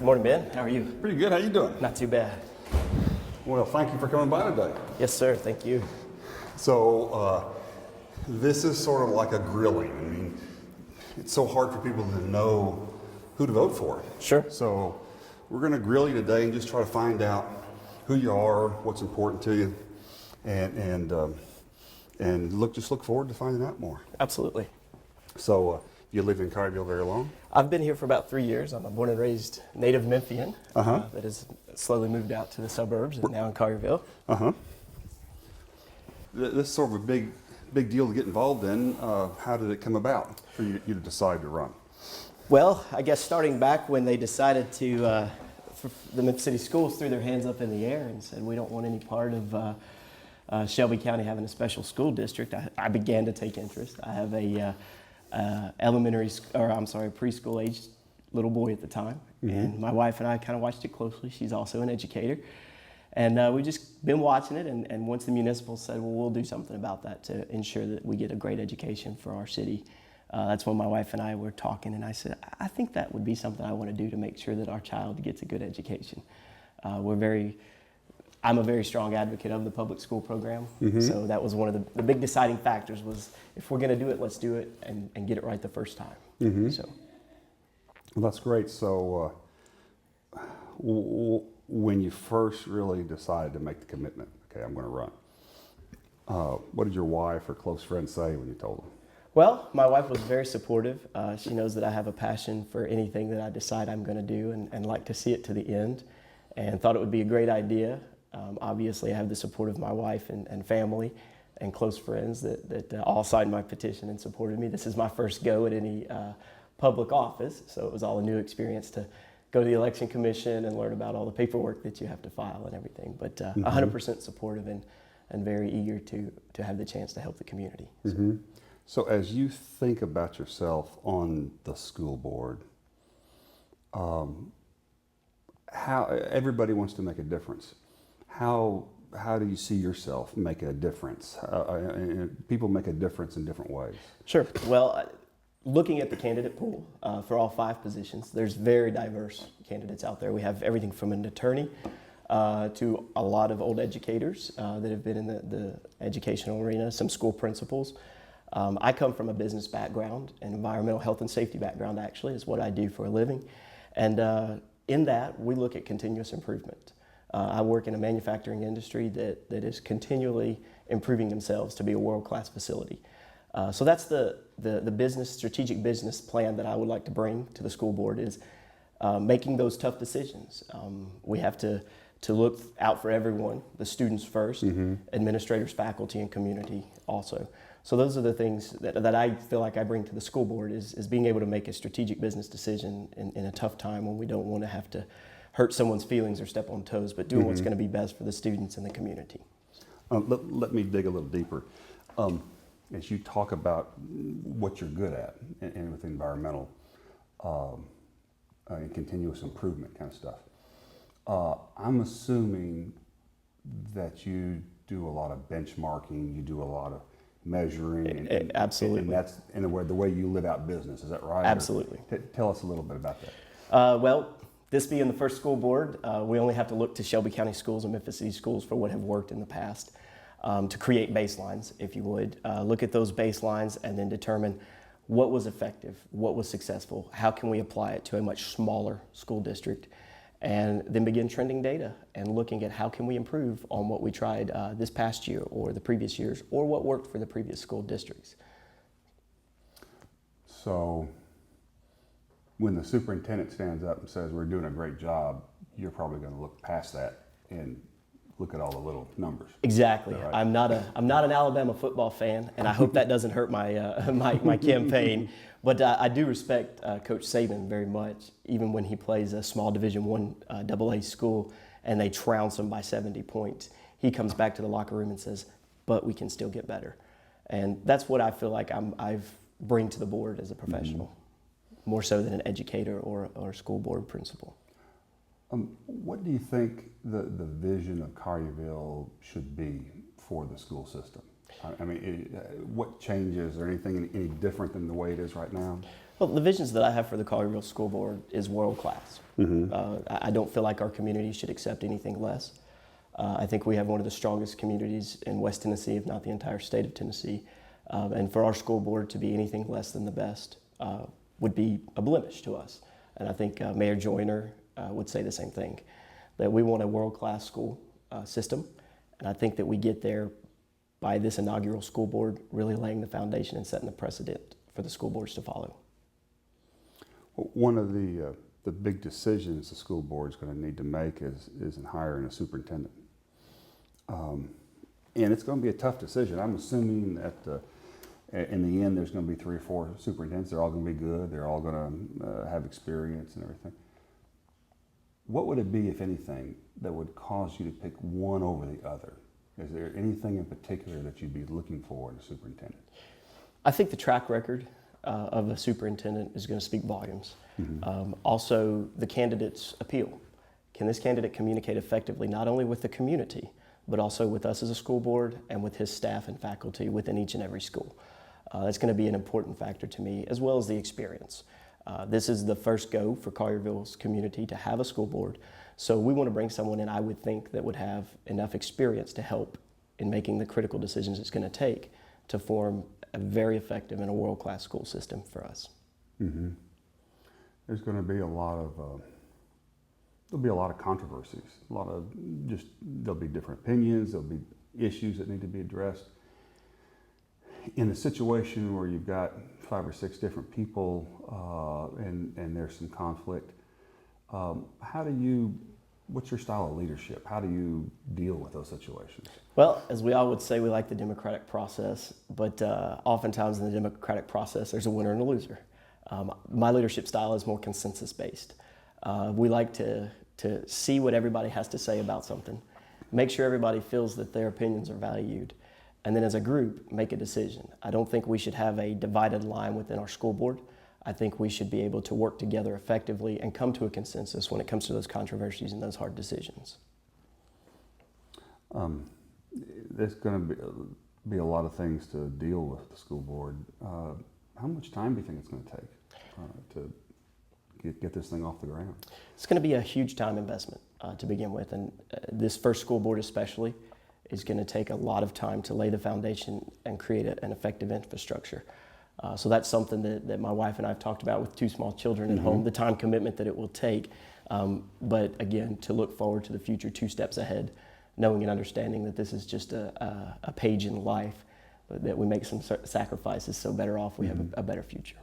Good morning, Ben. How are you? Pretty good. How you doing? Not too bad. Well, thank you for coming by today. Yes, sir. Thank you. So, this is sort of like a grilling. I mean, it's so hard for people to know who to vote for. Sure. So, we're going to grill you today and just try to find out who you are, what's important to you, and look forward to finding out more. Absolutely. So, you lived in Collierville very long? I've been here for about 3 years. I'm a born and raised native Memphian that has slowly moved out to the suburbs and now in Collierville. This is sort of a big deal to get involved in. How did it come about for you to decide to run? Well, I guess starting back when they decided to, the Memphis City Schools threw their hands up in the air and said, we don't want any part of Shelby County having a special school district, I began to take interest. I have a preschool aged little boy at the time. And my wife and I kind of watched it closely. She's also an educator. And we've just been watching it, and once the municipal said, well, we'll do something about that to ensure that we get a great education for our city. That's when my wife and I were talking, and I said, I think that would be something I want to do to make sure that our child gets a good education. I'm a very strong advocate of the public school program, so that was one of the big deciding factors was, if we're going to do it, let's do it and get it right the first time. So, Well, that's great. So, when you first really decided to make the commitment, okay, I'm going to run, what did your wife or close friends say when you told them? well, my wife was very supportive. She knows that I have a passion for anything that I decide I'm going to do and like to see it to the end, and thought it would be a great idea. Obviously, I have the support of my wife and family and close friends that all signed my petition and supported me. This is my first go at any public office, so it was all a new experience to go to the election commission and learn about all the paperwork that you have to file and everything. But 100% supportive and very eager to have the chance to help the community. So as you think about yourself on the school board, how everybody wants to make a difference. How do you see yourself making a difference? People make a difference in different ways. Sure. Well, looking at the candidate pool for all 5 positions, there's very diverse candidates out there. We have everything from an attorney to a lot of old educators that have been in the educational arena, some school principals. I come from a business background, an environmental health and safety background actually is what I do for a living. And in that, we look at continuous improvement. I work in a manufacturing industry that is continually improving themselves to be a world-class facility. So that's the strategic business plan that I would like to bring to the school board is making those tough decisions. We have to look out for everyone, the students first, administrators, faculty, and community also. So those are the things that I feel like I bring to the school board is being able to make a strategic business decision in a tough time when we don't want to have to hurt someone's feelings or step on toes, but doing what's going to be best for the students and the community. Let me dig a little deeper. As you talk about what you're good at and with environmental and continuous improvement kind of stuff, I'm assuming that you do a lot of benchmarking, you do a lot of measuring. Absolutely. And that's in the way you live out business, is that right? Absolutely. Tell us a little bit about that. Well, this being the first school board, we only have to look to Shelby County schools and Memphis City schools for what have worked in the past to create baselines, if you would. Look at those baselines and then determine what was effective, what was successful, how can we apply it to a much smaller school district, and then begin trending data and looking at how can we improve on what we tried this past year or the previous years or what worked for the previous school districts. So when the superintendent stands up and says we're doing a great job, you're probably going to look past that and look at all the little numbers. Exactly. Right? I'm not an Alabama football fan, and I hope that doesn't hurt my my campaign. But I do respect Coach Saban very much, even when he plays a small Division I AA school and they trounce them by 70 points. He comes back to the locker room and says, "But we can still get better," and that's what I feel like I've bring to the board as a professional. More so than an educator or school board principal. What do you think the vision of Collierville should be for the school system? I mean, what changes or anything any different than the way it is right now? Well, the visions that I have for the Collierville School Board is world class. I don't feel like our community should accept anything less. I think we have one of the strongest communities in West Tennessee, if not the entire state of Tennessee. And for our school board to be anything less than the best would be a blemish to us. And I think Mayor Joyner would say the same thing, that we want a world-class school system. And I think that we get there by this inaugural school board really laying the foundation and setting the precedent for the school boards to follow. One of the big decisions the school board is going to need to make is in hiring a superintendent. And it's going to be a tough decision. I'm assuming that in the end there's going to be 3 or 4 superintendents. They're all going to be good. They're all going to have experience and everything. What would it be, if anything, that would cause you to pick one over the other? Is there anything in particular that you'd be looking for in a superintendent? I think the track record of a superintendent is going to speak volumes. Also, the candidate's appeal. Can this candidate communicate effectively not only with the community, but also with us as a school board and with his staff and faculty within each and every school? That's going to be an important factor to me, as well as the experience. This is the first go for Collierville's community to have a school board. So we want to bring someone in, I would think, that would have enough experience to help in making the critical decisions it's going to take to form a very effective and a world-class school system for us. There's going to be a lot of there'll be a lot of controversies. There'll be different opinions. There'll be issues that need to be addressed. In a situation where you've got 5 or 6 different people and there's some conflict, what's your style of leadership? How do you deal with those situations? Well, as we all would say, we like the democratic process, but oftentimes in the democratic process, there's a winner and a loser. My leadership style is more consensus-based. We like to see what everybody has to say about something, make sure everybody feels that their opinions are valued, and then as a group, make a decision. I don't think we should have a divided line within our school board. I think we should be able to work together effectively and come to a consensus when it comes to those controversies and those hard decisions. There's going to be a lot of things to deal with the school board. How much time do you think it's going to take to get this thing off the ground? It's going to be a huge time investment to begin with, and this first school board especially is going to take a lot of time to lay the foundation and create an effective infrastructure. So that's something that my wife and I have talked about with 2 small children at home, the time commitment that it will take. But again, to look forward to the future 2 steps ahead, knowing and understanding that this is just a page in life, that we make some sacrifices so better off we have a better future.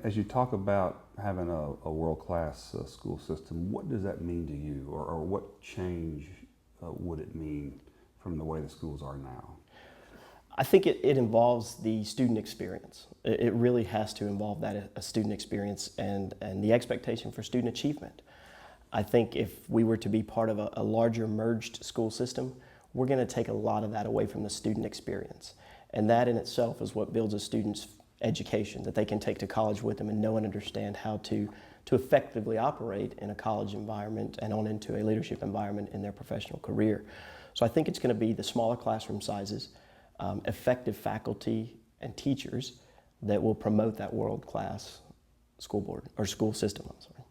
As you talk about having a world-class school system, what does that mean to you, or what change would it mean from the way the schools are now? I think it involves the student experience. It really has to involve a student experience and the expectation for student achievement. I think if we were to be part of a larger merged school system, we're going to take a lot of that away from the student experience. And that in itself is what builds a student's education, that they can take to college with them and know and understand how to effectively operate in a college environment and on into a leadership environment in their professional career. So I think it's going to be the smaller classroom sizes, effective faculty and teachers that will promote that world-class school board or school system. I'm sorry.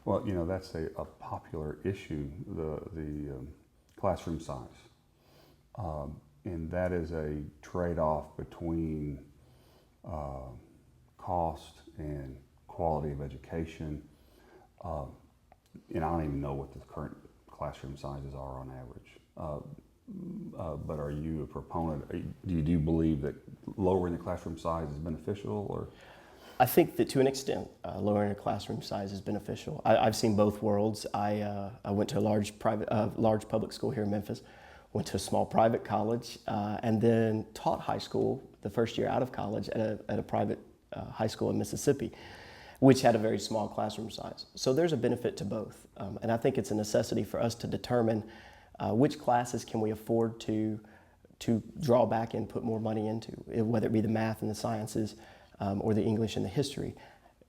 Well, that's a popular issue, the classroom size, and that is a trade-off between cost and quality of education. And I don't even know what the current classroom sizes are on average. But are you a proponent? Do you believe that lowering the classroom size is beneficial, or? I think that to an extent, lowering a classroom size is beneficial. I've seen both worlds. I went to a large public school here in Memphis, went to a small private college, and then taught high school the first year out of college at a private high school in Mississippi, which had a very small classroom size. So there's a benefit to both, and I think it's a necessity for us to determine which classes can we afford to draw back and put more money into, whether it be the math and the sciences or the English and the history.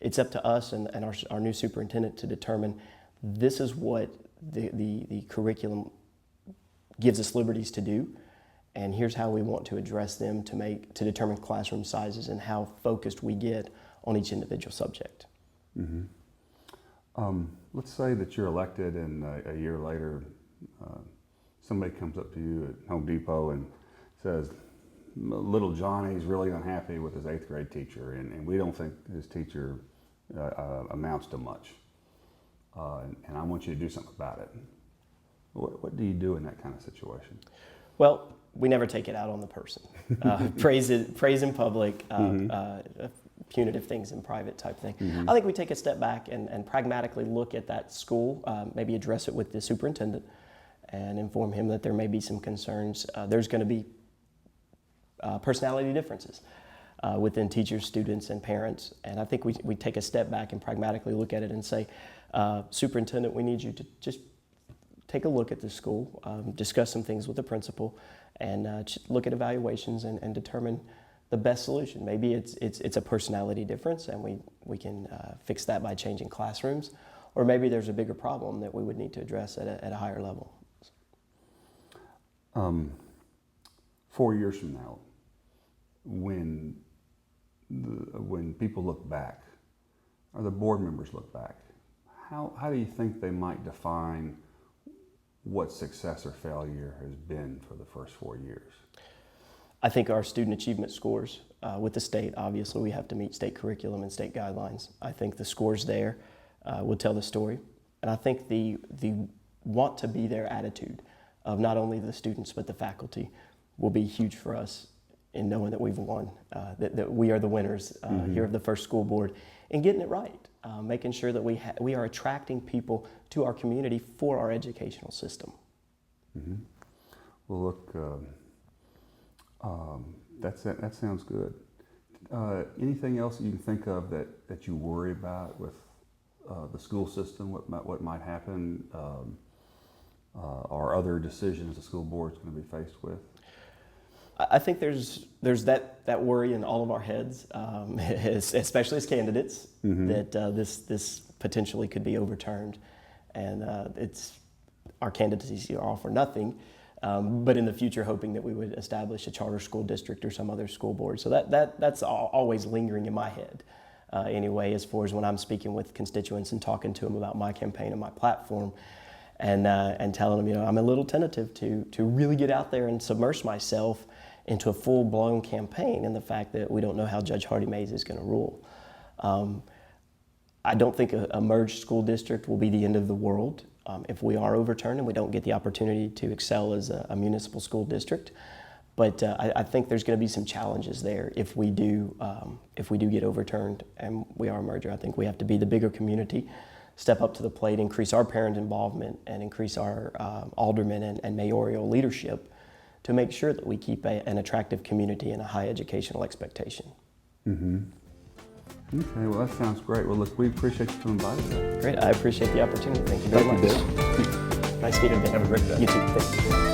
It's up to us and our new superintendent to determine this is what the curriculum gives us liberties to do, and here's how we want to address them to determine classroom sizes and how focused we get on each individual subject. Let's say that you're elected and a year later somebody comes up to you at Home Depot and says, little Johnny's really unhappy with his 8th grade teacher, and we don't think his teacher amounts to much, and I want you to do something about it. What do you do in that kind of situation? Well, we never take it out on the person. Praise in public, punitive things in private type thing. I think we take a step back and pragmatically look at that school, maybe address it with the superintendent and inform him that there may be some concerns. There's going to be personality differences within teachers, students, and parents. And I think we take a step back and pragmatically look at it and say, superintendent, we need you to just take a look at the school, discuss some things with the principal, and look at evaluations and determine the best solution. Maybe it's a personality difference, and we can fix that by changing classrooms, or maybe there's a bigger problem that we would need to address at a higher level. 4 years from now, when people look back, or the board members look back, how do you think they might define what success or failure has been for the first 4 years? I think our student achievement scores with the state, obviously we have to meet state curriculum and state guidelines. I think the scores there will tell the story. And I think the want to be there attitude of not only the students but the faculty will be huge for us in knowing that we've won, that we are the winners here of the first school board, and getting it right, making sure that we are attracting people to our community for our educational system. Well, look, that sounds good. Anything else that you can think of that you worry about with the school system, what might happen, or other decisions the school board's going to be faced with? I think there's that worry in all of our heads, especially as candidates, that this potentially could be overturned, and our candidacy are all for nothing. But in the future, hoping that we would establish a charter school district or some other school board. So that's always lingering in my head. Anyway, as far as when I'm speaking with constituents and talking to them about my campaign and my platform, and telling them, I'm a little tentative to really get out there and submerge myself into a full-blown campaign, and the fact that we don't know how Judge Hardy Mays is going to rule. I don't think a merged school district will be the end of the world if we are overturned and we don't get the opportunity to excel as a municipal school district. But I think there's going to be some challenges there if we do get overturned and we are a merger. I think we have to be the bigger community, step up to the plate, increase our parent involvement, and increase our alderman and mayoral leadership to make sure that we keep an attractive community and a high educational expectation. Okay, well, that sounds great. Well, look, we appreciate you coming by today. Great, I appreciate the opportunity. Thank you very much. Thank you, Bill. Nice meeting you. Have a great day. You too. Thank you.